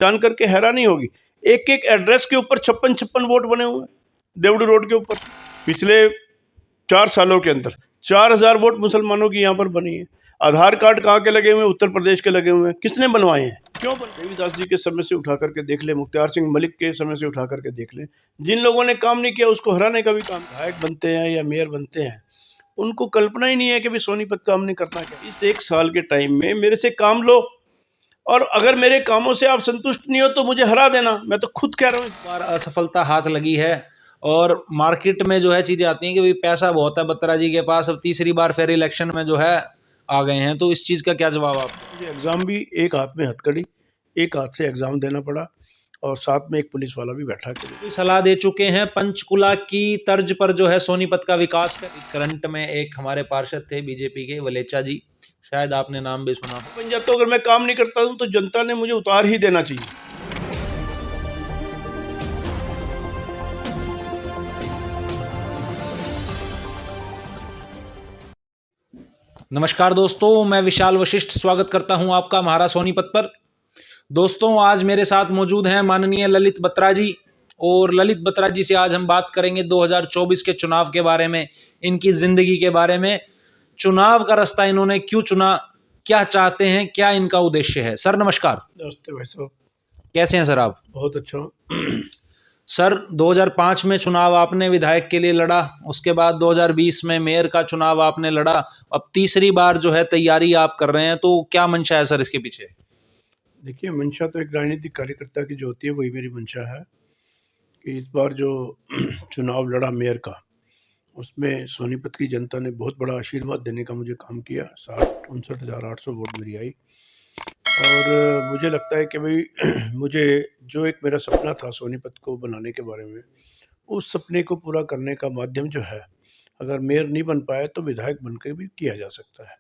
जान करके हैरानी होगी, एक एक एड्रेस के ऊपर 56-56 वोट बने हुए हैं देवड़ी रोड के ऊपर। पिछले 4 सालों के अंदर 4000 वोट मुसलमानों की यहाँ पर बनी है। आधार कार्ड कहाँ के लगे हुए हैं? उत्तर प्रदेश के लगे हुए हैं। किसने बनवाए हैं? क्यों बन? देवीदास जी के समय से उठा करके देख ले, मुख्तार सिंह मलिक के समय से उठा करके देख ले, जिन लोगों ने काम नहीं किया उसको हराने का भी काम। विधायक बनते हैं या मेयर बनते हैं, उनको कल्पना ही नहीं है कि भी सोनीपत का हमने करना क्या। इस 1 साल के टाइम में मेरे से काम लो, और अगर मेरे कामों से आप संतुष्ट नहीं हो तो मुझे हरा देना। मैं तो खुद कह रहा हूँ। इस बार असफलता हाथ लगी है और मार्केट में जो है चीजें आती हैं कि भाई पैसा बहुत है बत्रा जी के पास, अब तीसरी बार फिर इलेक्शन में जो है आ गए हैं, तो इस चीज का क्या जवाब आप? मुझे एग्जाम भी एक हाथ में हथकड़ी, एक हाथ से एग्जाम देना पड़ा, और साथ में एक पुलिस वाला भी बैठा के सलाह दे चुके हैं पंचकुला की तर्ज पर जो है सोनीपत का विकास कर। करंट में एक हमारे पार्षद थे बीजेपी के, वलेचा जी, शायद आपने नाम भी सुना। पंजाब तो अगर मैं काम नहीं करता हूँ तो जनता ने मुझे उतार ही देना चाहिए। नमस्कार दोस्तों, मैं विशाल वशिष्ठ स्वागत करता हूं आपका महारा सोनीपत पर। दोस्तों, आज मेरे साथ मौजूद हैं माननीय ललित बत्रा जी, और ललित बत्रा जी से आज हम बात करेंगे 2024 के चुनाव के बारे में, इनकी जिंदगी के बारे में, चुनाव का रास्ता इन्होंने क्यों चुना, क्या चाहते हैं, क्या इनका उद्देश्य है। सर नमस्कार। नमस्ते भाई साहब। कैसे हैं सर आप? बहुत अच्छा हूँ। सर 2005 में चुनाव आपने विधायक के लिए लड़ा, उसके बाद 2020 में मेयर का चुनाव आपने लड़ा, अब तीसरी बार जो है तैयारी आप कर रहे हैं, तो क्या मंशा है सर इसके पीछे? देखिए, मंशा तो एक राजनीतिक कार्यकर्ता की जो होती है वही मेरी मंशा है कि इस बार जो चुनाव लड़ा मेयर का, उसमें सोनीपत की जनता ने बहुत बड़ा आशीर्वाद देने का मुझे काम किया। 59,800 वोट मेरी आई, और मुझे लगता है कि भाई मुझे जो एक मेरा सपना था सोनीपत को बनाने के बारे में, उस सपने को पूरा करने का माध्यम जो है, अगर मेयर नहीं बन पाया तो विधायक बन के भी किया जा सकता है।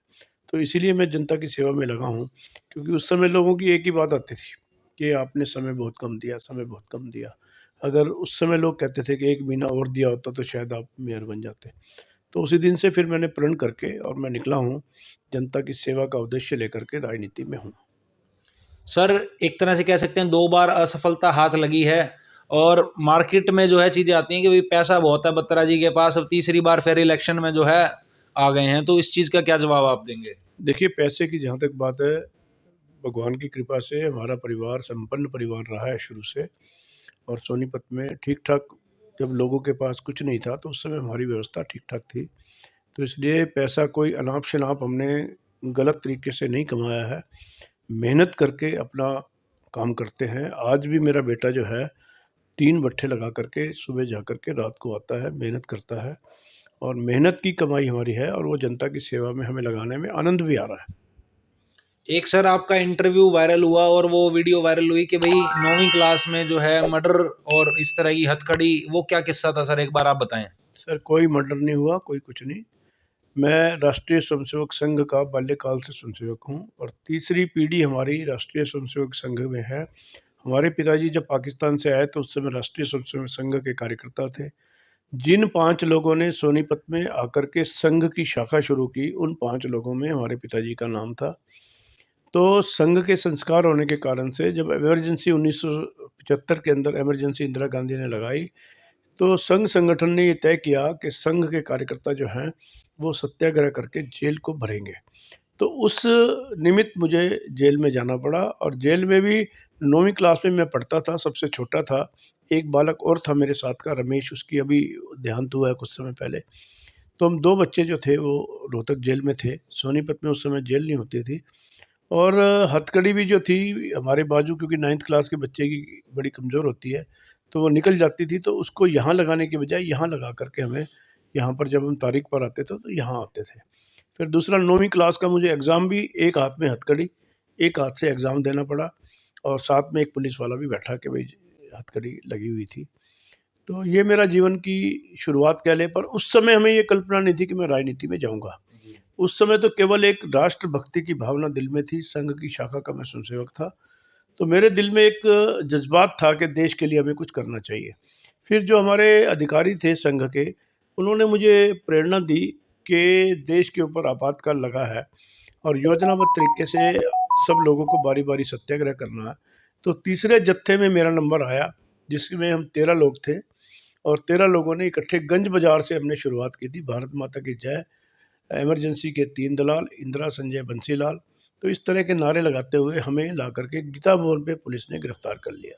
तो इसीलिए मैं जनता की सेवा में लगा हूँ, क्योंकि उस समय लोगों की एक ही बात आती थी कि आपने समय बहुत कम दिया, समय बहुत कम दिया। अगर उस समय लोग कहते थे कि 1 महीना और दिया होता तो शायद आप मेयर बन जाते। तो उसी दिन से फिर मैंने प्रण करके और मैं निकला हूँ, जनता की सेवा का उद्देश्य लेकर के राजनीति में हूँ। सर एक तरह से कह सकते हैं 2 बार असफलता हाथ लगी है, और मार्केट में जो है चीज़ें आती हैं कि भाई पैसा बहुत है बत्रा जी के पास, अब तीसरी बार फिर इलेक्शन में जो है आ गए हैं, तो इस चीज़ का क्या जवाब आप देंगे? देखिए, पैसे की जहाँ तक बात है, भगवान की कृपा से हमारा परिवार संपन्न परिवार रहा है शुरू से, और सोनीपत में ठीक-ठाक, जब लोगों के पास कुछ नहीं था तो उस समय हमारी व्यवस्था ठीक-ठाक थी। तो इसलिए पैसा कोई अनाप-शनाप हमने गलत तरीके से नहीं कमाया है। मेहनत करके अपना काम करते हैं। आज भी मेरा बेटा जो है 3 भट्ठे लगा करके सुबह जा कर के रात को आता है, मेहनत करता है, और मेहनत की कमाई हमारी है, और वो जनता की सेवा में हमें लगाने में आनंद भी आ रहा है। एक सर आपका इंटरव्यू वायरल हुआ और वो वीडियो वायरल हुई कि भाई 9वीं क्लास में जो है मर्डर और इस तरह की हथकड़ी, वो क्या किस्सा था सर, एक बार आप बताएं। सर, कोई मर्डर नहीं हुआ, कोई कुछ नहीं। मैं राष्ट्रीय स्वयंसेवक संघ का बाल्यकाल से स्वयंसेवक हूँ, और तीसरी पीढ़ी हमारी राष्ट्रीय स्वयंसेवक संघ में है। हमारे पिताजी जब पाकिस्तान से आए तो उस समय राष्ट्रीय स्वयंसेवक संघ के कार्यकर्ता थे। जिन 5 लोगों ने सोनीपत में आकर के संघ की शाखा शुरू की, उन 5 लोगों में हमारे पिताजी का नाम था। तो संघ के संस्कार होने के कारण से जब इमरजेंसी 1975 के अंदर इमरजेंसी इंदिरा गांधी ने लगाई, तो संघ संगठन ने ये तय किया कि संघ के कार्यकर्ता जो हैं वो सत्याग्रह करके जेल को भरेंगे। तो उस निमित्त मुझे जेल में जाना पड़ा, और जेल में भी 9वीं क्लास में मैं पढ़ता था, सबसे छोटा था। एक बालक और था मेरे साथ का, रमेश, उसकी अभी देहांत हुआ है कुछ समय पहले। तो हम 2 बच्चे जो थे वो रोहतक जेल में थे। सोनीपत में उस समय जेल नहीं होती थी, और हथकड़ी भी जो थी हमारे बाजू, क्योंकि 9th क्लास के बच्चे की बड़ी कमज़ोर होती है, तो वो निकल जाती थी, तो उसको यहाँ लगाने के बजाय यहाँ लगा करके हमें, यहाँ पर जब हम तारीख पर आते थे तो यहाँ आते थे। फिर दूसरा 9वीं क्लास का मुझे एग्ज़ाम भी एक हाथ में हथकड़ी, एक हाथ से एग्ज़ाम देना पड़ा, और साथ में एक पुलिस वाला भी बैठा के भाई हथकड़ी लगी हुई थी। तो ये मेरा जीवन की शुरुआत कह लें, पर उस समय हमें ये कल्पना नहीं थी कि मैं राजनीति में जाऊँगा। उस समय तो केवल एक राष्ट्रभक्ति की भावना दिल में थी, संघ की शाखा का मैं स्वयंसेवक था। तो मेरे दिल में एक जज़्बात था कि देश के लिए हमें कुछ करना चाहिए। फिर जो हमारे अधिकारी थे संघ के, उन्होंने मुझे प्रेरणा दी कि देश के ऊपर आपातकाल लगा है, और योजनाबद्ध तरीके से सब लोगों को बारी-बारी सत्याग्रह करना है। तो तीसरे जत्थे में मेरा नंबर आया, जिसमें हम 13 लोग थे और 13 लोगों ने इकट्ठे गंज बाज़ार से हमने शुरुआत की थी। भारत माता की जय, इमरजेंसी के 3 दलाल, इंदिरा, संजय, बंसीलाल। तो इस तरह के नारे लगाते हुए हमें ला करके गीता भवन पे पुलिस ने गिरफ्तार कर लिया।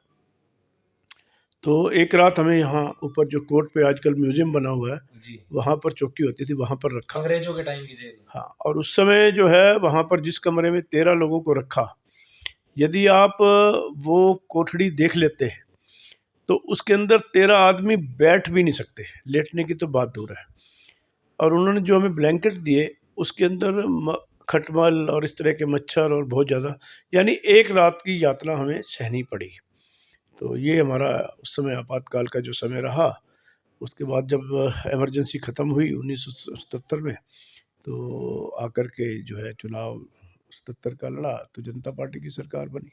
तो एक रात हमें यहाँ ऊपर जो कोर्ट पे आजकल म्यूजियम बना हुआ है, जी, वहाँ पर चौकी होती थी, वहाँ पर रखा। अंग्रेजों के टाइम की जेल। हाँ, और उस समय जो है वहाँ पर जिस कमरे में 13 लोगों को रखा, यदि आप वो कोठड़ी देख लेते हैं तो उसके अंदर 13 आदमी बैठ भी नहीं सकते, लेटने की तो बात दूर है। और उन्होंने जो हमें ब्लैंकेट दिए उसके अंदर खटमल और इस तरह के मच्छर और बहुत ज़्यादा, यानी एक रात की यातना हमें सहनी पड़ी। तो ये हमारा उस समय आपातकाल का जो समय रहा। उसके बाद जब इमरजेंसी ख़त्म हुई 1977 में, तो आकर के जो है चुनाव 77 का लड़ा, तो जनता पार्टी की सरकार बनी।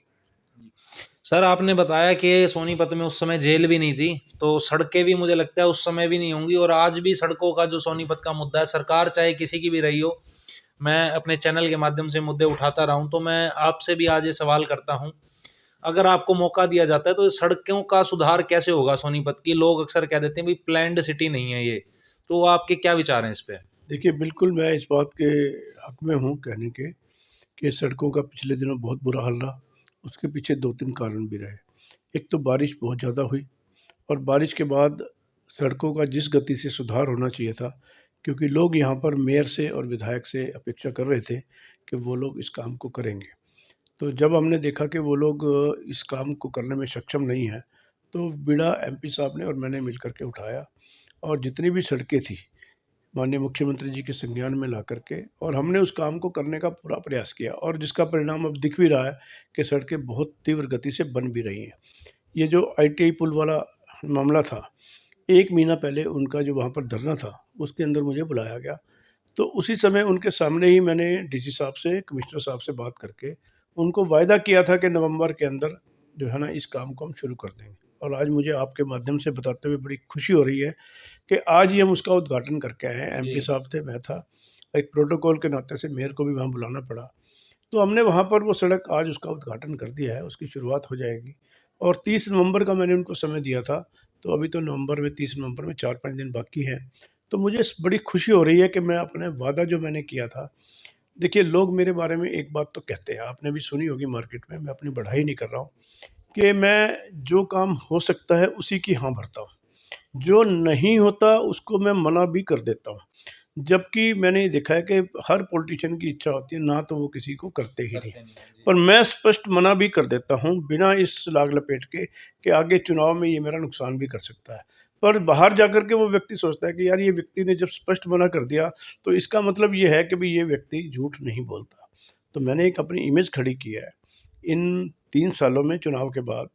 सर आपने बताया कि सोनीपत में उस समय जेल भी नहीं थी, तो सड़कें भी मुझे लगता है उस समय भी नहीं होंगी, और आज भी सड़कों का जो सोनीपत का मुद्दा है, सरकार चाहे किसी की भी रही हो, मैं अपने चैनल के माध्यम से मुद्दे उठाता रहा हूं, तो मैं आपसे भी आज ये सवाल करता हूं, अगर आपको मौका दिया जाता है तो सड़कों का सुधार कैसे होगा सोनीपत की? लोग अक्सर कह देते हैं भाई प्लैंड सिटी नहीं है ये, तो आपके क्या विचार हैं इस पे? देखिए, बिल्कुल मैं इस बात के हक में हूँ कहने के कि सड़कों का पिछले दिनों बहुत बुरा हाल रहा। उसके पीछे 2-3 कारण भी रहे। एक तो बारिश बहुत ज़्यादा हुई और बारिश के बाद सड़कों का जिस गति से सुधार होना चाहिए था, क्योंकि लोग यहाँ पर मेयर से और विधायक से अपेक्षा कर रहे थे कि वो लोग इस काम को करेंगे। तो जब हमने देखा कि वो लोग इस काम को करने में सक्षम नहीं हैं, तो बीड़ा एमपी साहब ने और मैंने मिल कर के उठाया और जितनी भी सड़कें थी, माननीय मुख्यमंत्री जी के संज्ञान में ला कर के, और हमने उस काम को करने का पूरा प्रयास किया और जिसका परिणाम अब दिख भी रहा है कि सड़कें बहुत तीव्र गति से बन भी रही हैं। ये जो आईटीआई पुल वाला मामला था, 1 महीना पहले उनका जो वहाँ पर धरना था, उसके अंदर मुझे बुलाया गया। तो उसी समय उनके सामने ही मैंने डीसी साहब से, कमिश्नर साहब से बात करके उनको वायदा किया था कि नवंबर के अंदर जो है ना इस काम को हम शुरू कर देंगे। और आज मुझे आपके माध्यम से बताते हुए बड़ी खुशी हो रही है कि आज ही हम उसका उद्घाटन करके आए हैं। एमपी जी, साहब थे, मैं था, एक प्रोटोकॉल के नाते से मेयर को भी वहाँ बुलाना पड़ा। तो हमने वहाँ पर वो सड़क आज उसका उद्घाटन कर दिया है, उसकी शुरुआत हो जाएगी। और 30 नवंबर का मैंने उनको समय दिया था, तो अभी तो नवंबर में 30 नवंबर में 4-5 दिन बाकी हैं। तो मुझे बड़ी खुशी हो रही है कि मैं अपने वादा जो मैंने किया था, देखिए लोग मेरे बारे में एक बात तो कहते हैं, आपने भी सुनी होगी मार्केट में, मैं अपनी बढ़ाई नहीं कर रहा हूँ, कि मैं जो काम हो सकता है उसी की हाँ भरता हूँ, जो नहीं होता उसको मैं मना भी कर देता हूँ। जबकि मैंने ये देखा है कि हर पॉलिटिशियन की इच्छा होती है ना, तो वो किसी को करते ही नहीं। करते नहीं है। पर जी, मैं स्पष्ट मना भी कर देता हूँ बिना इस लाग लपेट के कि आगे चुनाव में ये मेरा नुकसान भी कर सकता है। पर बाहर जाकर के वो व्यक्ति सोचता है कि यार ये व्यक्ति ने जब स्पष्ट मना कर दिया, तो इसका मतलब ये है कि भाई ये व्यक्ति झूठ नहीं बोलता। तो मैंने एक अपनी इमेज खड़ी की है। इन 3 सालों में चुनाव के बाद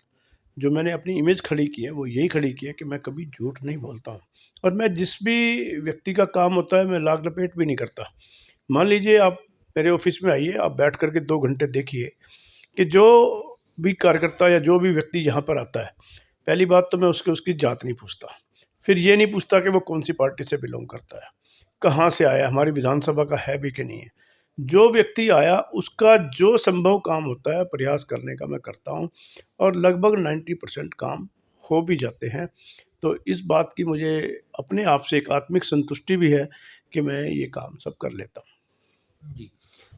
जो मैंने अपनी इमेज खड़ी की है, वो यही खड़ी की है कि मैं कभी झूठ नहीं बोलता हूँ और मैं जिस भी व्यक्ति का काम होता है, मैं लाग लपेट भी नहीं करता। मान लीजिए आप मेरे ऑफ़िस में आइए, आप बैठ कर के 2 घंटे देखिए कि जो भी कार्यकर्ता या जो भी व्यक्ति यहाँ पर आता है, पहली बात तो मैं उसके उसकी जात नहीं पूछता। फिर ये नहीं पूछता कि वो कौन-सी पार्टी से बिलॉन्ग करता है, कहाँ से आया, हमारी विधानसभा का है भी कि नहीं है। जो व्यक्ति आया उसका जो संभव काम होता है प्रयास करने का मैं करता हूँ और लगभग 90% काम हो भी जाते हैं। तो इस बात की मुझे अपने आप से एक आत्मिक संतुष्टि भी है कि मैं ये काम सब कर लेता हूँ। जी।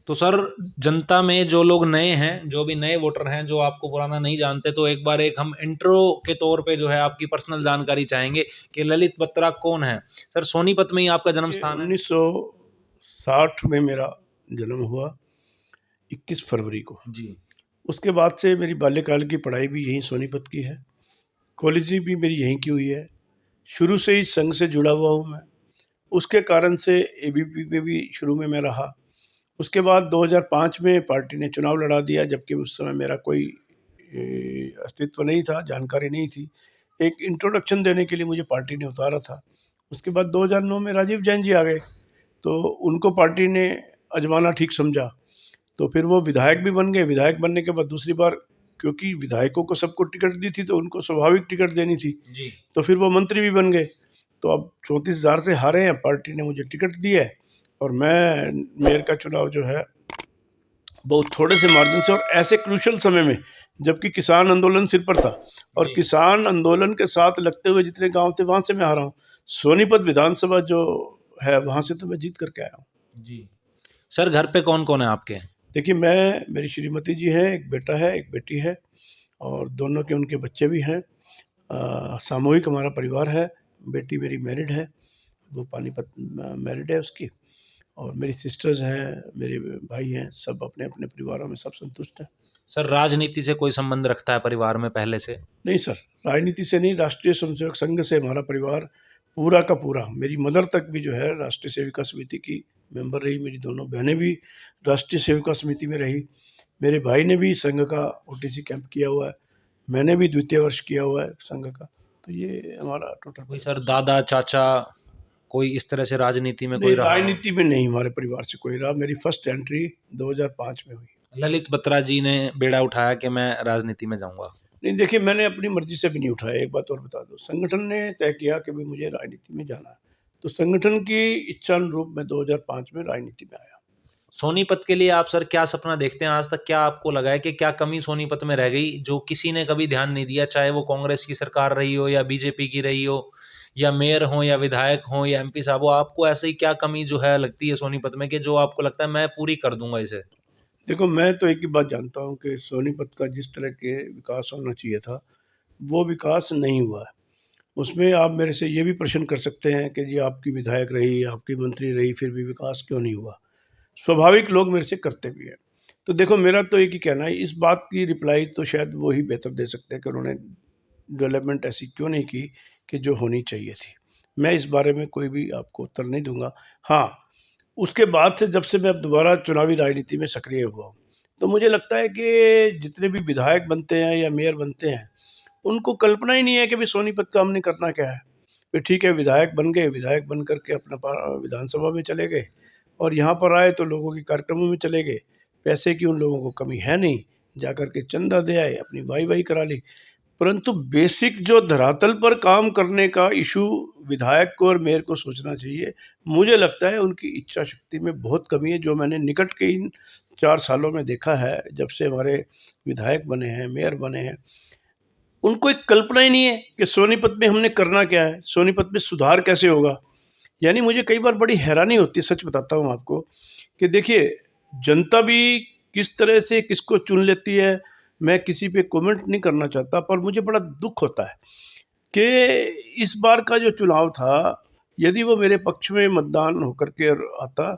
तो सर जनता में जो लोग नए हैं, जो भी नए वोटर हैं, जो आपको पुराना नहीं जानते, तो एक बार एक हम इंट्रो के तौर पे जो है आपकी पर्सनल जानकारी चाहेंगे कि ललित बत्रा कौन है? सर सोनीपत में ही आपका जन्म ये स्थान है? 1960 में मेरा जन्म हुआ, 21 फरवरी को। जी, उसके बाद से मेरी बाल्यकाल की पढ़ाई भी यहीं सोनीपत की है, कॉलेजिंग भी मेरी यहीं की हुई है। शुरू से ही संघ से जुड़ा हुआ हूँ मैं। उसके कारण से एबीपी में भी शुरू में मैं रहा। उसके बाद 2005 में पार्टी ने चुनाव लड़ा दिया, जबकि उस समय मेरा कोई अस्तित्व नहीं था, जानकारी नहीं थी। एक इंट्रोडक्शन देने के लिए मुझे पार्टी ने उतारा था। उसके बाद 2009 में राजीव जैन जी आ गए, तो उनको पार्टी ने आज़माना ठीक समझा। तो फिर वो विधायक भी बन गए। विधायक बनने के बाद दूसरी बार, क्योंकि विधायकों को सबको टिकट दी थी, तो उनको स्वाभाविक टिकट देनी थी। जी, तो फिर वो मंत्री भी बन गए। तो अब 34,000 से हारे हैं, पार्टी ने मुझे टिकट दी है और मैं मेयर का चुनाव जो है बहुत थोड़े से मार्जिन से, और ऐसे क्रूशल समय में जबकि किसान आंदोलन सिर पर था, और जी किसान आंदोलन के साथ लगते हुए जितने गांव थे वहां से मैं हारा हूँ। सोनीपत विधानसभा जो है वहां से तो मैं जीत करके आया हूँ। जी। सर घर पे कौन कौन है आपके? देखिए, मेरी श्रीमती जी हैं, एक बेटा है, एक बेटी है, और दोनों के उनके बच्चे भी हैं। सामूहिक हमारा परिवार है। बेटी मेरी मैरिड है, वो पानीपत मैरिड है उसकी, और मेरी सिस्टर्स हैं, मेरे भाई हैं, सब अपने अपने परिवारों में सब संतुष्ट हैं। सर राजनीति से कोई संबंध रखता है परिवार में पहले से? नहीं सर, राजनीति से नहीं, राष्ट्रीय स्वयंसेवक संघ से हमारा परिवार पूरा का पूरा, मेरी मदर तक भी जो है राष्ट्रीय सेविका समिति की मेंबर रही, मेरी दोनों बहनें भी राष्ट्रीय सेविका समिति में रही, मेरे भाई ने भी संघ का ओटीसी कैंप किया हुआ है, मैंने भी द्वितीय वर्ष किया हुआ है संघ का। तो ये हमारा टोटल कोई परिवार सर है। दादा चाचा कोई इस तरह से राजनीति में कोई नहीं, रहा हो? राजनीति में नहीं, हमारे परिवार से कोई रहा। मेरी फर्स्ट एंट्री 2005 में हुई। ललित बत्रा जी ने बेड़ा उठाया कि मैं राजनीति में जाऊंगा? नहीं, देखिए, मैंने अपनी मर्जी से भी नहीं उठाया। एक बात और बता दूं, संगठन ने तय किया कि भाई मुझे राजनीति में जाना है, तो संगठन की इच्छा अनुरूप मैं 2005 में राजनीति में आया। सोनीपत के लिए आप सर क्या सपना देखते हैं? आज तक क्या आपको लगा है कि क्या कमी सोनीपत में रह गई जो किसी ने कभी ध्यान नहीं दिया, चाहे वो कांग्रेस की सरकार रही हो या बीजेपी की रही हो, या मेयर हो या विधायक हो या एमपी साहब हो? आपको ऐसे ही क्या कमी जो है लगती है सोनीपत में कि जो आपको लगता है मैं पूरी कर दूंगा इसे? देखो, मैं तो एक ही बात जानता हूँ कि सोनीपत का जिस तरह के विकास होना चाहिए था, वो विकास नहीं हुआ है। उसमें आप मेरे से ये भी प्रश्न कर सकते हैं कि जी आपकी विधायक रही, आपकी मंत्री रही, फिर भी विकास क्यों नहीं हुआ? स्वाभाविक लोग मेरे से करते भी हैं। तो देखो, मेरा तो एक ही कहना है, इस बात की रिप्लाई तो शायद वो ही बेहतर दे सकते हैं कि उन्होंने डेवलपमेंट ऐसी क्यों नहीं की कि जो होनी चाहिए थी। मैं इस बारे में कोई भी आपको उत्तर नहीं दूँगा। हाँ, उसके बाद से जब से मैं अब दोबारा चुनावी राजनीति में सक्रिय हुआ हूँ, तो मुझे लगता है कि जितने भी विधायक बनते हैं या मेयर बनते हैं, उनको कल्पना ही नहीं है कि भाई सोनीपत का हमने करना क्या है। फिर ठीक है, विधायक बन गए, विधायक बन कर के अपना विधानसभा में चले गए, और यहाँ पर आए तो लोगों के कार्यक्रमों में चले गए। पैसे की उन लोगों को कमी है नहीं, जा कर के चंदा दे आए, अपनी वाई-वाई करा ली। परंतु बेसिक जो धरातल पर काम करने का इशू विधायक को और मेयर को सोचना चाहिए। मुझे लगता है उनकी इच्छा शक्ति में बहुत कमी है, जो मैंने निकट के इन 4 सालों में देखा है, जब से हमारे विधायक बने हैं, मेयर बने हैं। उनको एक कल्पना ही नहीं है कि सोनीपत में हमने करना क्या है, सोनीपत में सुधार कैसे होगा। यानी मुझे कई बार बड़ी हैरानी होती है, सच बताता हूँ आपको, कि देखिए, जनता भी किस तरह से किसको चुन लेती है। मैं किसी पे कमेंट नहीं करना चाहता, पर मुझे बड़ा दुःख होता है कि इस बार का जो चुनाव था, यदि वो मेरे पक्ष में मतदान होकर के आता,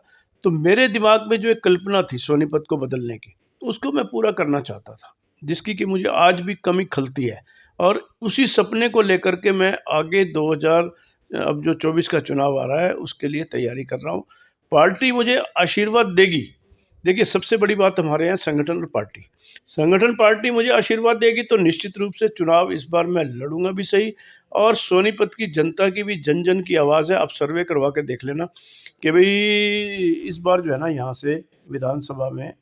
तो मेरे दिमाग में जो एक कल्पना थी सोनीपत को बदलने की, उसको मैं पूरा करना चाहता था, जिसकी कि मुझे आज भी कमी खलती है। और उसी सपने को लेकर के मैं आगे 2000 अब जो 24 का चुनाव आ रहा है, उसके लिए तैयारी कर रहा हूँ। पार्टी मुझे आशीर्वाद देगी। देखिए, सबसे बड़ी बात हमारे यहाँ संगठन और पार्टी। संगठन पार्टी मुझे आशीर्वाद देगी तो निश्चित रूप से चुनाव इस बार मैं लड़ूँगा भी सही, और सोनीपत की जनता की भी जन-जन की आवाज़ है। आप सर्वे करवा के देख लेना कि भई इस बार जो है ना, यहाँ से विधानसभा में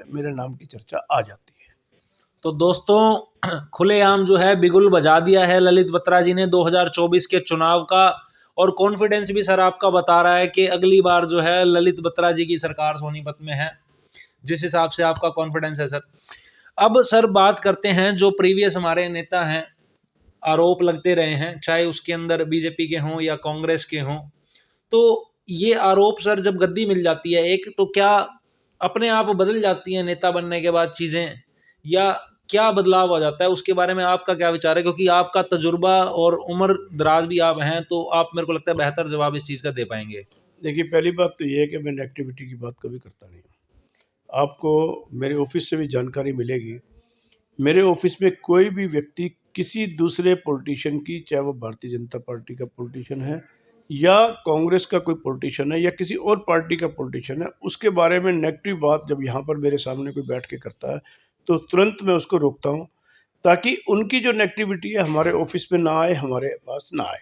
मेरे नाम की चर्चा आ जाती है। तो दोस्तों खुलेआम जो है बिगुल बजा दिया है ललित बत्रा जी ने 2024 के चुनाव का, और कॉन्फिडेंस भी सर आपका बता रहा है कि अगली बार जो है ललित बत्रा जी की सरकार सोनीपत में है, जिस हिसाब से आपका कॉन्फिडेंस है सर। अब सर बात करते हैं जो प्रीवियस हमारे नेता हैं, आरोप लगते रहे हैं, चाहे उसके अंदर बीजेपी के हों या कांग्रेस के हों, तो ये आरोप सर जब गद्दी मिल जाती है एक, तो क्या अपने आप बदल जाती हैं नेता बनने के बाद चीज़ें, या क्या बदलाव आ जाता है? उसके बारे में आपका क्या विचार है? क्योंकि आपका तजुर्बा और उम्र दराज भी आप हैं, तो आप मेरे को लगता है बेहतर जवाब इस चीज़ का दे पाएंगे। देखिए, पहली बात तो ये है कि मैं नेगेटिविटी की बात कभी करता नहीं हूँ। आपको मेरे ऑफ़िस से भी जानकारी मिलेगी। मेरे ऑफ़िस में कोई भी व्यक्ति किसी दूसरे पॉलिटिशियन की, चाहे वो भारतीय जनता पार्टी का पॉलिटिशियन है या कांग्रेस का कोई पॉलिटिशियन है या किसी और पार्टी का पॉलिटिशियन है, उसके बारे में नेगेटिव बात जब यहाँ पर मेरे सामने कोई बैठ के करता है, तो तुरंत मैं उसको रोकता हूँ, ताकि उनकी जो नेगेटिविटी है हमारे ऑफ़िस में ना आए, हमारे पास ना आए।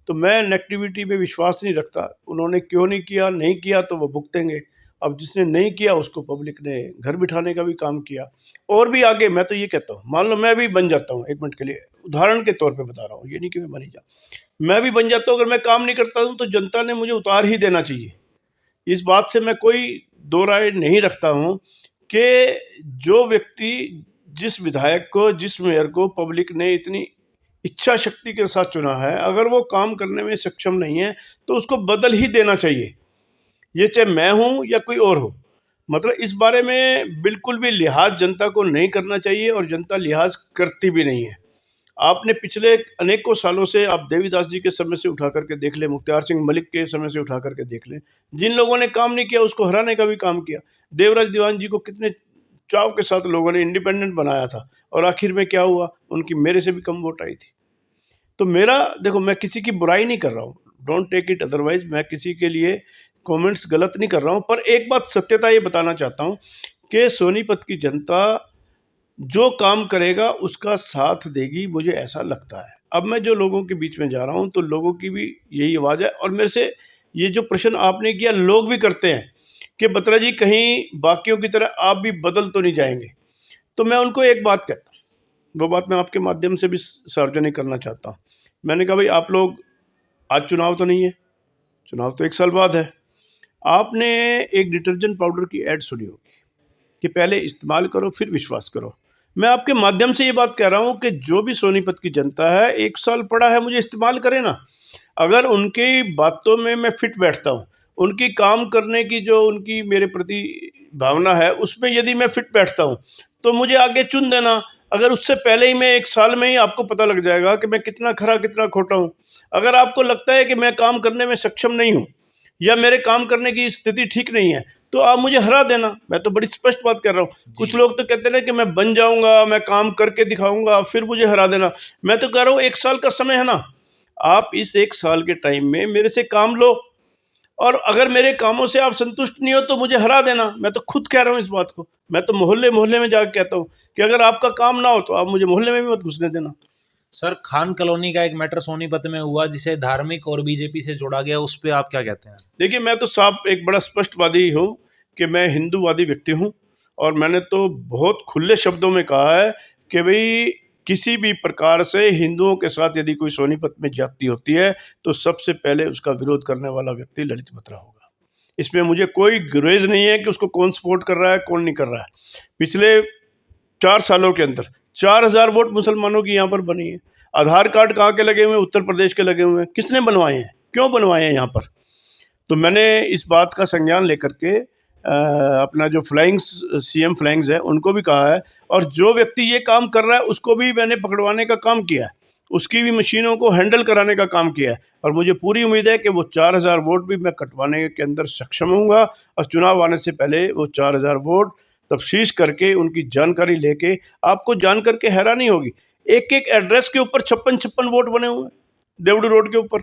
तो मैं नेगेटिविटी पे विश्वास नहीं रखता। उन्होंने क्यों नहीं किया तो वो भुगतेंगे। अब जिसने नहीं किया उसको पब्लिक ने घर बिठाने का भी काम किया। और भी आगे मैं तो ये कहता हूँ, मान लो मैं भी बन जाता हूँ, 1 मिनट के लिए उदाहरण के तौर पे बता रहा हूँ, ये नहीं कि मैं बन ही जाऊँ। मैं भी बन जाता हूँ, अगर मैं काम नहीं करता हूँ तो जनता ने मुझे उतार ही देना चाहिए। इस बात से मैं कोई दो राय नहीं रखता हूँ कि जो व्यक्ति, जिस विधायक को, जिस मेयर को पब्लिक ने इतनी इच्छा शक्ति के साथ चुना है, अगर वो काम करने में सक्षम नहीं है तो उसको बदल ही देना चाहिए। ये चाहे मैं हूँ या कोई और हो। मतलब इस बारे में बिल्कुल भी लिहाज जनता को नहीं करना चाहिए और जनता लिहाज करती भी नहीं है। आपने पिछले अनेकों सालों से, आप देवीदास जी के समय से उठा करके देख लें, मुख्तार सिंह मलिक के समय से उठा करके देख लें, जिन लोगों ने काम नहीं किया उसको हराने का भी काम किया। देवराज दीवान जी को कितने चाव के साथ लोगों ने इंडिपेंडेंट बनाया था और आखिर में क्या हुआ, उनकी मेरे से भी कम वोट आई थी। तो मेरा, देखो, मैं किसी की बुराई नहीं कर रहा हूँ, डोंट टेक इट अदरवाइज, मैं किसी के लिए कमेंट्स गलत नहीं कर रहा हूँ, पर एक बात सत्यता ये बताना चाहता हूँ कि सोनीपत की जनता जो काम करेगा उसका साथ देगी, मुझे ऐसा लगता है। अब मैं जो लोगों के बीच में जा रहा हूँ तो लोगों की भी यही आवाज़ है, और मेरे से ये जो प्रश्न आपने किया लोग भी करते हैं कि बत्रा जी कहीं बाकियों की तरह आप भी बदल तो नहीं जाएंगे। तो मैं उनको एक बात कहता हूँ, वो बात मैं आपके माध्यम से भी सार्वजनिक करना चाहता हूँ। मैंने कहा भाई, आप लोग, आज चुनाव तो नहीं है, चुनाव तो 1 साल बाद है। आपने एक डिटर्जेंट पाउडर की ऐड सुनी होगी कि पहले इस्तेमाल करो फिर विश्वास करो। मैं आपके माध्यम से ये बात कह रहा हूँ कि जो भी सोनीपत की जनता है, 1 साल पड़ा है, मुझे इस्तेमाल करे ना। अगर उनकी बातों में मैं फिट बैठता हूँ, उनकी काम करने की जो उनकी मेरे प्रति भावना है उसमें यदि मैं फिट बैठता हूँ तो मुझे आगे चुन देना। अगर उससे पहले ही, मैं 1 साल में ही आपको पता लग जाएगा कि मैं कितना खरा कितना खोटा हूँ। अगर आपको लगता है कि मैं काम करने में सक्षम नहीं हूँ या मेरे काम करने की स्थिति ठीक नहीं है तो आप मुझे हरा देना। मैं तो बड़ी स्पष्ट बात कर रहा हूँ। कुछ लोग तो कहते हैं कि मैं बन जाऊंगा, मैं काम करके दिखाऊंगा, फिर मुझे हरा देना। मैं तो कह रहा हूँ 1 साल का समय है ना, आप इस 1 साल के टाइम में मेरे से काम लो, और अगर मेरे कामों से आप संतुष्ट नहीं हो तो मुझे हरा देना। मैं तो खुद कह रहा हूँ इस बात को। मैं तो मोहल्ले मोहल्ले में जाकर कहता हूँ कि अगर आपका काम ना हो तो आप मुझे मोहल्ले में भी मत घुसने देना। सर, खान कॉलोनी का एक मैटर सोनीपत में हुआ जिसे धार्मिक और बीजेपी से जोड़ा गया, उस पर आप क्या कहते हैं? देखिए, मैं तो साफ एक बड़ा स्पष्टवादी हूँ कि मैं हिंदूवादी व्यक्ति हूँ, और मैंने तो बहुत खुले शब्दों में कहा है कि भाई, किसी भी प्रकार से हिंदुओं के साथ यदि कोई सोनीपत में ज्यादती होती है तो सबसे पहले उसका विरोध करने वाला व्यक्ति ललित बत्रा होगा। इसमें मुझे कोई गुरेज नहीं है कि उसको कौन सपोर्ट कर रहा है कौन नहीं कर रहा है। पिछले 4 सालों के अंदर 4000 वोट मुसलमानों की यहाँ पर बनी है। आधार कार्ड कहाँ के लगे हुए हैं? उत्तर प्रदेश के लगे हुए हैं। किसने बनवाए हैं, क्यों बनवाए हैं यहाँ पर? तो मैंने इस बात का संज्ञान लेकर के अपना जो सीएम फ्लाइंग्स है उनको भी कहा है, और जो व्यक्ति ये काम कर रहा है उसको भी मैंने पकड़वाने का काम किया है, उसकी भी मशीनों को हैंडल कराने का काम किया है, और मुझे पूरी उम्मीद है कि वो 4000 वोट भी मैं कटवाने के अंदर सक्षम होऊंगा। और चुनाव आने से पहले वो 4000 वोट तफ्तीश करके, उनकी जानकारी लेके, आपको जान करके हैरानी होगी, एक एक एड्रेस के ऊपर 56 वोट बने हुए हैं। देवड़ू रोड के ऊपर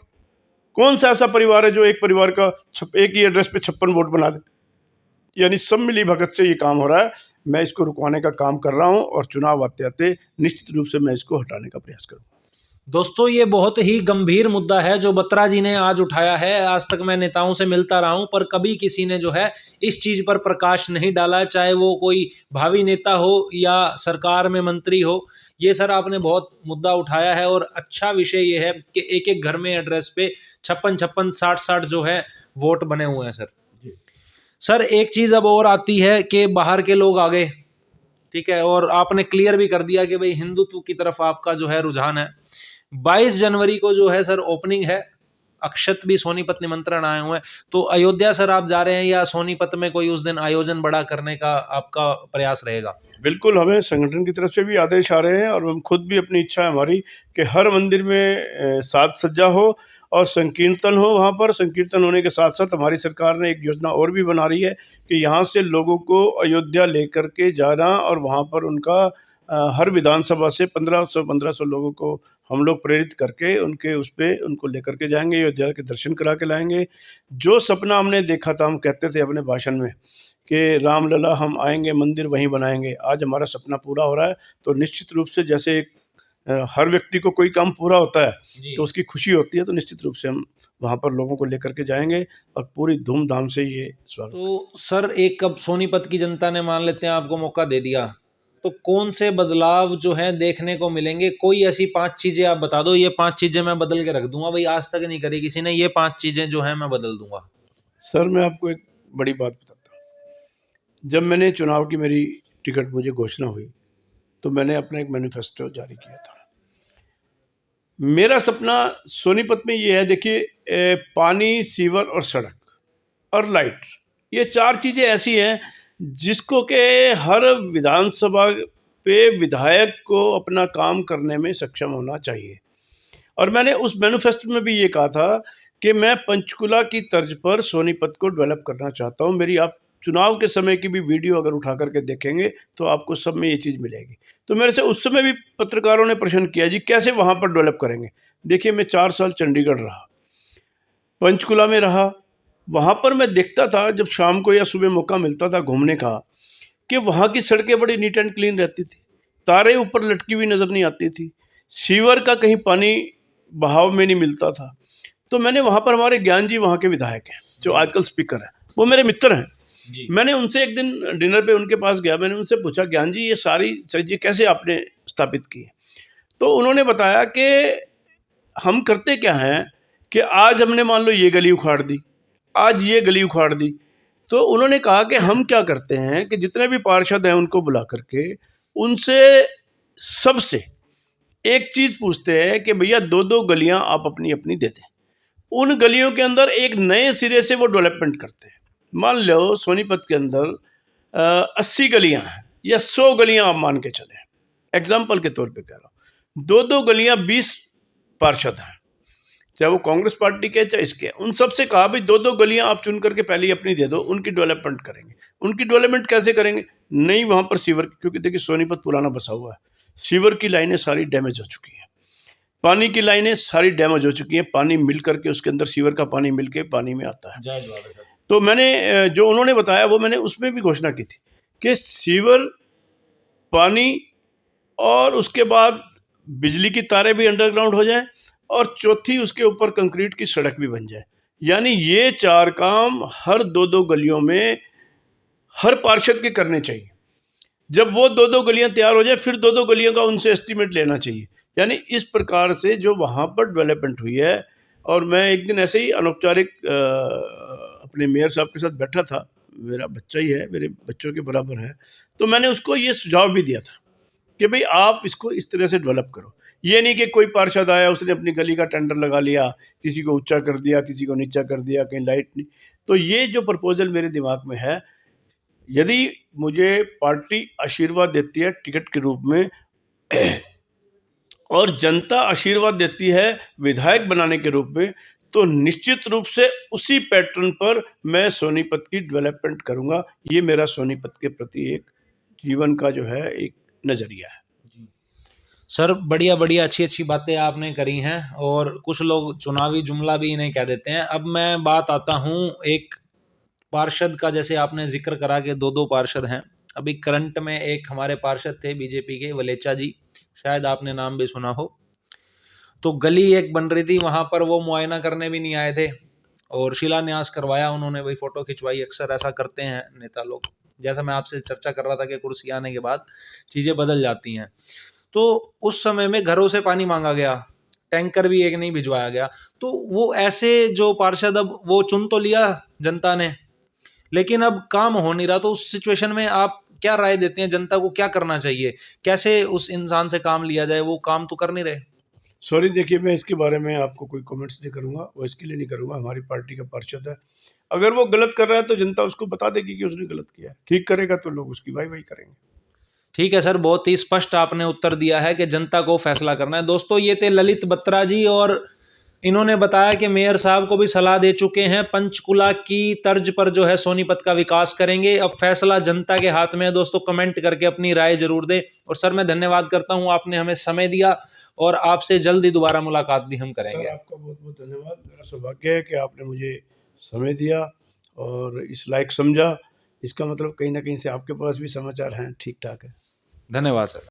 कौन सा ऐसा परिवार है जो एक परिवार का एक ही एड्रेस पे 56 वोट बना दे? यानी सब मिली भगत से ये काम हो रहा है। मैं इसको रुकवाने का काम कर रहा हूँ, और चुनाव आते आते निश्चित रूप से मैं इसको हटाने का प्रयास करूँगा। दोस्तों, ये बहुत ही गंभीर मुद्दा है जो बत्रा जी ने आज उठाया है। आज तक मैं नेताओं से मिलता रहा हूं, पर कभी किसी ने जो है इस चीज़ पर प्रकाश नहीं डाला, चाहे वो कोई भावी नेता हो या सरकार में मंत्री हो। ये सर आपने बहुत मुद्दा उठाया है, और अच्छा विषय ये है कि एक एक घर में एड्रेस पे 56 60 जो है वोट बने हुए हैं सर। सर, एक चीज़ अब और आती है कि बाहर के लोग आ गए, ठीक है, और आपने क्लियर भी कर दिया कि भाई हिंदुत्व की तरफ आपका जो है रुझान है। 22 जनवरी को जो है सर ओपनिंग है, अक्षत भी सोनीपत निमंत्रण आए हुए हैं। तो अयोध्या सर आप जा रहे हैं, या सोनीपत में कोई उस दिन आयोजन बड़ा करने का आपका प्रयास रहेगा? बिल्कुल, हमें संगठन की तरफ से भी आदेश आ रहे हैं, और हम खुद भी, अपनी इच्छा है हमारी कि हर मंदिर में साज सज्जा हो और संकीर्तन हो। वहाँ पर संकीर्तन होने के साथ साथ हमारी सरकार ने एक योजना और भी बना रही है कि यहाँ से लोगों को अयोध्या लेकर के जाना, और वहाँ पर उनका हर विधानसभा से 1500 लोगों को हम लोग प्रेरित करके उनके उस पे उनको लेकर के जाएंगे, अयोध्या के दर्शन करा के लाएंगे। जो सपना हमने देखा था, हम कहते थे अपने भाषण में कि रामलला हम आएंगे, मंदिर वहीं बनाएंगे, आज हमारा सपना पूरा हो रहा है। तो निश्चित रूप से, जैसे हर व्यक्ति को कोई काम पूरा होता है तो उसकी खुशी होती है, तो निश्चित रूप से हम वहाँ पर लोगों को लेकर के जाएंगे और पूरी धूमधाम से ये स्वागत। तो सर, एक अब सोनीपत की जनता ने, मान लेते हैं, आपको मौका दे दिया, तो कौन से बदलाव जो है देखने को मिलेंगे? कोई ऐसी 5 चीजें आप बता दो, ये 5 चीजें मैं बदल के रख दूंगा, भाई आज तक नहीं करी किसी ने, ये 5 चीजें जो है मैं बदल दूंगा। सर, मैं आपको एक बड़ी बात बताता हूँ। जब मैंने चुनाव की मेरी टिकट मुझे घोषणा हुई तो मैंने अपना एक मैनिफेस्टो जारी किया था। मेरा सपना सोनीपत में ये है, देखिए पानी, सीवर और सड़क और लाइट, ये 4 चीज़ें ऐसी हैं जिसको कि हर विधानसभा पे विधायक को अपना काम करने में सक्षम होना चाहिए। और मैंने उस मैनिफेस्टो में भी ये कहा था कि मैं पंचकुला की तर्ज पर सोनीपत को डेवलप करना चाहता हूँ। मेरी आप चुनाव के समय की भी वीडियो अगर उठा करके देखेंगे तो आपको सब में ये चीज़ मिलेगी। तो मेरे से उस समय भी पत्रकारों ने प्रश्न किया, जी कैसे वहाँ पर डेवलप करेंगे। देखिए, मैं 4 साल चंडीगढ़ रहा, पंचकुला में रहा, वहाँ पर मैं देखता था जब शाम को या सुबह मौका मिलता था घूमने का कि वहाँ की सड़कें बड़ी नीट एंड क्लीन रहती थी, तारें ऊपर लटकी हुई नज़र नहीं आती थी, सीवर का कहीं पानी बहाव में नहीं मिलता था। तो मैंने वहाँ पर, हमारे ज्ञान जी वहाँ के विधायक हैं जो आजकल स्पीकर हैं, वो मेरे मित्र हैं जी। मैंने उनसे एक दिन डिनर पे उनके पास गया, मैंने उनसे पूछा, ज्ञान जी ये सारी चीज़ें कैसे आपने स्थापित की? तो उन्होंने बताया कि हम करते क्या हैं कि आज हमने मान लो ये गली उखाड़ दी, आज ये गली उखाड़ दी, तो उन्होंने कहा कि हम क्या करते हैं कि जितने भी पार्षद हैं उनको बुला करके उनसे सबसे एक चीज़ पूछते हैं कि भैया 2-2 गलियां आप अपनी अपनी दे दें। उन गलियों के अंदर एक नए सिरे से वो डेवलपमेंट करते हैं। मान लो सोनीपत के अंदर 80 गलियां हैं या 100 गलियां आप मान के चलें, एग्जाम्पल के तौर पे कह रहा हूँ, 2-2 गलियां 20 पार्षद हैं, चाहे वो कांग्रेस पार्टी के चाहे इसके, उन सब से कहा भाई 2-2 गलियां आप चुन करके पहले ही अपनी दे दो, उनकी डेवलपमेंट करेंगे। उनकी डेवलपमेंट कैसे करेंगे? नहीं वहाँ पर सीवर, क्योंकि देखिए सोनीपत पुराना बसा हुआ है, सीवर की लाइनें सारी डैमेज हो चुकी हैं, पानी की लाइनें सारी डैमेज हो चुकी हैं, पानी मिल करके उसके अंदर सीवर का पानी मिल के पानी में आता है। तो मैंने जो उन्होंने बताया वो मैंने उसमें भी घोषणा की थी कि सीवर, पानी और उसके बाद बिजली की तारें भी अंडरग्राउंड हो जाएं और चौथी उसके ऊपर कंक्रीट की सड़क भी बन जाए। यानी ये 4 काम हर 2-2 गलियों में हर पार्षद के करने चाहिए। जब वो 2-2 गलियां तैयार हो जाए फिर 2-2 गलियों का उनसे एस्टीमेट लेना चाहिए। यानी इस प्रकार से जो वहाँ पर डेवलपमेंट हुई है। और मैं एक दिन ऐसे ही अनौपचारिक अपने मेयर साहब के साथ बैठा था, मेरा बच्चा ही है, मेरे बच्चों के बराबर है, तो मैंने उसको ये सुझाव भी दिया था कि भाई आप इसको इस तरह से डेवलप करो। ये नहीं कि कोई पार्षद आया उसने अपनी गली का टेंडर लगा लिया, किसी को ऊंचा कर दिया, किसी को नीचा कर दिया, कहीं लाइट नहीं। तो ये जो प्रपोजल मेरे दिमाग में है, यदि मुझे पार्टी आशीर्वाद देती है टिकट के रूप में और जनता आशीर्वाद देती है विधायक बनाने के रूप में, तो निश्चित रूप से उसी पैटर्न पर मैं सोनीपत की डेवलपमेंट करूंगा। ये मेरा सोनीपत के प्रति एक जीवन का जो है एक नज़रिया है। सर बढ़िया बढ़िया अच्छी अच्छी बातें आपने करी हैं, और कुछ लोग चुनावी जुमला भी इन्हें कह देते हैं। अब मैं बात आता हूँ एक पार्षद का, जैसे आपने जिक्र करा कि 2-2 पार्षद हैं। अभी करंट में एक हमारे पार्षद थे बीजेपी के, वलेचा जी, शायद आपने नाम भी सुना हो। तो गली एक बन रही थी वहाँ पर, वो मुआयना करने भी नहीं आए थे और शिलान्यास करवाया उन्होंने, वही फोटो खिंचवाई। अक्सर ऐसा करते हैं नेता लोग। जैसा मैं आपसे चर्चा कर रहा था कि कुर्सी आने के बाद चीज़ें बदल जाती हैं। तो उस समय में घरों से पानी मांगा गया, टैंकर भी एक नहीं भिजवाया गया। तो वो ऐसे जो पार्षद, अब वो चुन तो लिया जनता ने, लेकिन अब काम हो नहीं रहा। तो उस सिचुएशन में आप क्या राय देते हैं? जनता को क्या करना चाहिए? कैसे उस इंसान से काम लिया जाए? वो काम तो कर नहीं रहे। सॉरी, देखिए मैं इसके बारे में आपको कोई कमेंट्स नहीं करूँगा, वो इसके लिए नहीं करूँगा, हमारी पार्टी का पार्षद है। अगर वो गलत कर रहा है तो जनता उसको बता देगी कि उसने गलत किया है, ठीक करेगा तो लोग उसकी वाई करेंगे। ठीक है सर, बहुत ही स्पष्ट आपने उत्तर दिया है कि जनता को फैसला करना है। दोस्तों, ये थे ललित बत्रा जी, और इन्होंने बताया कि मेयर साहब को भी सलाह दे चुके हैं, पंचकुला की तर्ज पर जो है सोनीपत का विकास करेंगे। अब फैसला जनता के हाथ में है। दोस्तों, कमेंट करके अपनी राय जरूर दें। और सर, मैं धन्यवाद करता हूं, आपने हमें समय दिया, और आपसे जल्दी दोबारा मुलाकात भी हम करेंगे। सर, आपका बहुत बहुत धन्यवाद। मेरा सौभाग्य है कि आपने मुझे समय दिया और इस लायक समझा। इसका मतलब कहीं ना कहीं से आपके पास भी समाचार हैं, ठीक ठाक है। धन्यवाद सर।